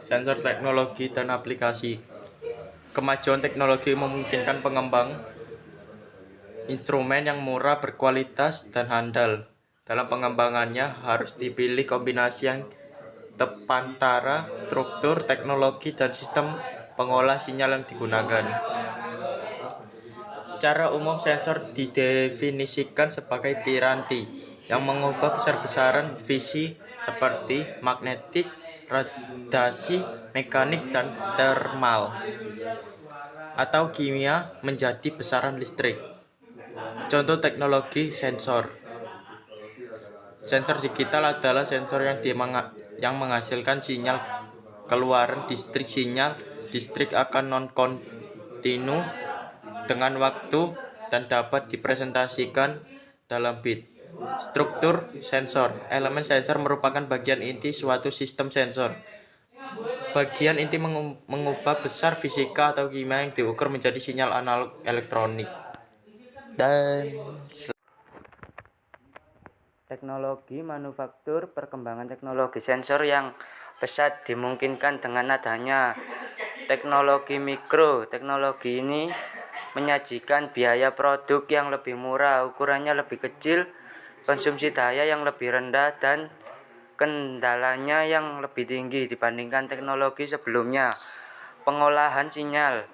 Sensor teknologi dan aplikasi. Kemajuan teknologi memungkinkan pengembang instrumen yang murah, berkualitas, dan handal. Dalam pengembangannya harus dipilih kombinasi yang tepat antara struktur, teknologi, dan sistem pengolah sinyal yang digunakan. Secara umum, sensor didefinisikan sebagai piranti yang mengubah besar-besaran visi seperti magnetik, radiasi, mekanik, dan termal atau kimia menjadi besaran listrik. Contoh teknologi sensor. Sensor digital adalah sensor yang menghasilkan sinyal keluaran listrik akan non-kontinu dengan waktu dan dapat dipresentasikan dalam bit. Struktur sensor. Elemen sensor merupakan bagian inti suatu sistem sensor. Bagian inti mengubah besar fisika atau kimia yang diukur menjadi sinyal analog elektronik. Dan Teknologi manufaktur. Perkembangan teknologi sensor yang pesat dimungkinkan dengan adanya teknologi mikro. Teknologi ini menyajikan biaya produk yang lebih murah, ukurannya lebih kecil, konsumsi daya yang lebih rendah, dan kendalanya yang lebih tinggi dibandingkan teknologi sebelumnya. Pengolahan sinyal.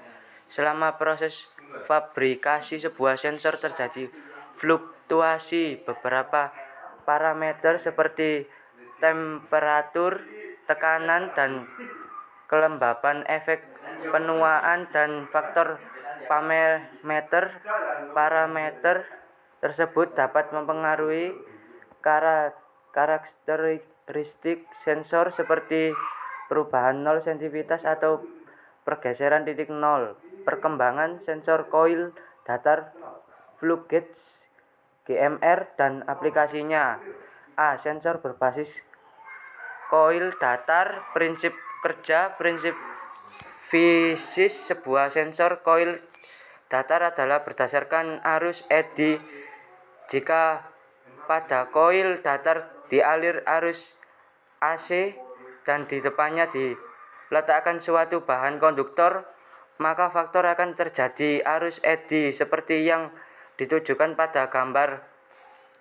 Selama proses fabrikasi sebuah sensor terjadi fluktuasi beberapa parameter seperti temperatur, tekanan, dan kelembapan, efek penuaan, dan faktor parameter. Parameter tersebut dapat mempengaruhi karakteristik sensor seperti perubahan 0 cm atau pergeseran titik 0. Perkembangan sensor coil datar, fluke gauge, GMR, dan aplikasinya. Sensor berbasis coil datar. Prinsip kerja. Prinsip fisis sebuah sensor coil datar adalah berdasarkan arus eddy. Jika pada coil datar dialir arus AC dan di depannya diletakkan suatu bahan konduktor, maka faktor akan terjadi arus eddy seperti yang ditujukan pada gambar.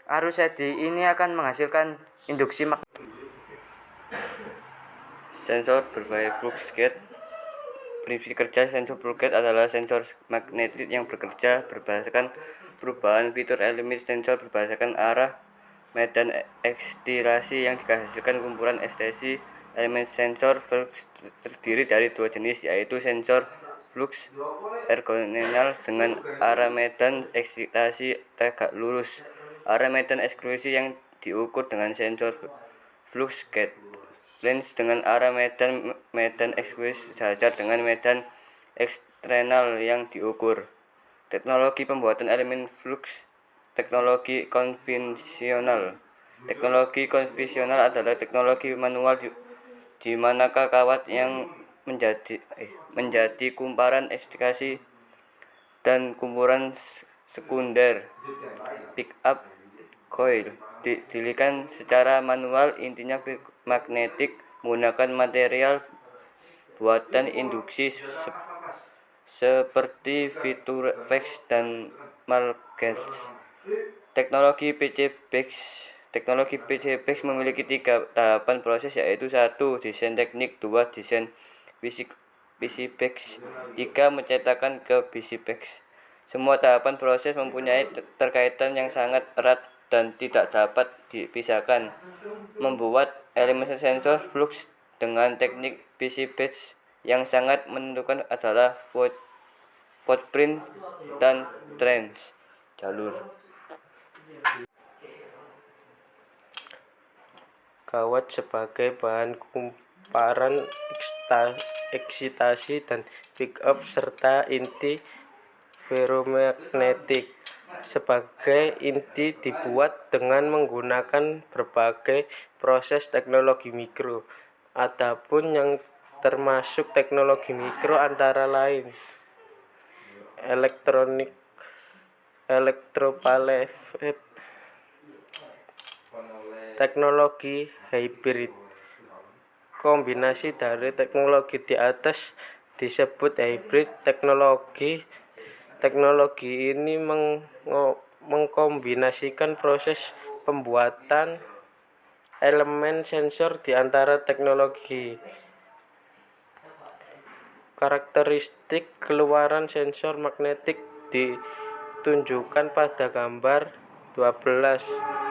Arus eddy ini akan menghasilkan induksi magnetik. Sensor berbasis flux gate. Prinsip kerja sensor flux gate adalah sensor magnetik yang bekerja berdasarkan perubahan fitur elemen sensor berdasarkan arah medan eksitasi yang dihasilkan kumpulan ekstasi. Elemen sensor flux terdiri dari dua jenis, yaitu sensor flux ergonal dengan arah medan eksitasi tegak lurus. Arah medan eksitasi yang diukur dengan sensor flux gate. Lens dengan arah medan eksitasi sejajar dengan medan eksternal yang diukur. Teknologi pembuatan elemen flux. Teknologi konvensional. Teknologi konvensional adalah teknologi manual di mana kawat yang menjadi kumparan ekstasi dan kumparan sekunder pick up coil didirikan secara manual. Intinya magnetik menggunakan material buatan induksi seperti Vitruvex dan Malgets. Teknologi PCBX memiliki 3 tahapan proses, yaitu 1. Desain teknik, 2. Desain PCBX, 3. Mencetakan ke PCBX. Semua tahapan proses mempunyai terkaitan yang sangat erat dan tidak dapat dipisahkan. Membuat elemen sensor flux dengan teknik PCBX yang sangat menentukan adalah footprint dan trench jalur. Kawat sebagai bahan kumparan eksitasi dan pick-up serta inti ferromagnetik. Sebagai inti dibuat dengan menggunakan berbagai proses teknologi mikro. Adapun yang termasuk teknologi mikro antara lain electropalette, teknologi hybrid, kombinasi dari teknologi di atas disebut hybrid teknologi. Teknologi ini mengkombinasikan proses pembuatan elemen sensor di antara teknologi. Karakteristik keluaran sensor magnetik ditunjukkan pada gambar 12.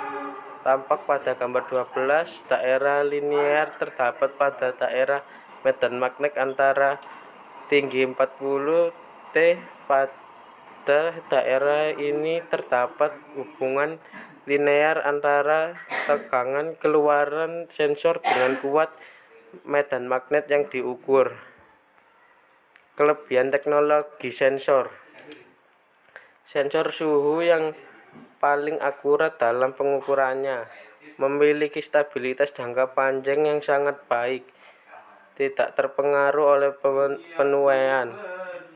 Tampak pada gambar 12, daerah linear terdapat pada daerah medan magnet antara tinggi 40 T. Pada daerah ini terdapat hubungan linear antara tegangan keluaran sensor dengan kuat medan magnet yang diukur. Kelebihan teknologi sensor. Sensor suhu yang paling akurat dalam pengukurannya, memiliki stabilitas jangka panjang yang sangat baik, tidak terpengaruh oleh penuaian,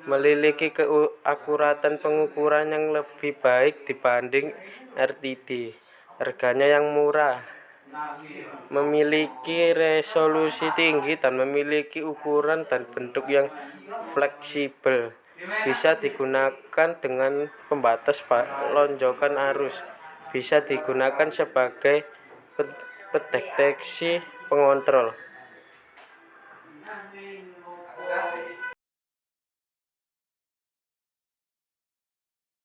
memiliki keakuratan pengukuran yang lebih baik dibanding RTD, harganya yang murah, memiliki resolusi tinggi dan memiliki ukuran dan bentuk yang fleksibel, bisa digunakan dengan pembatas lonjokan arus, bisa digunakan sebagai pendeteksi pengontrol.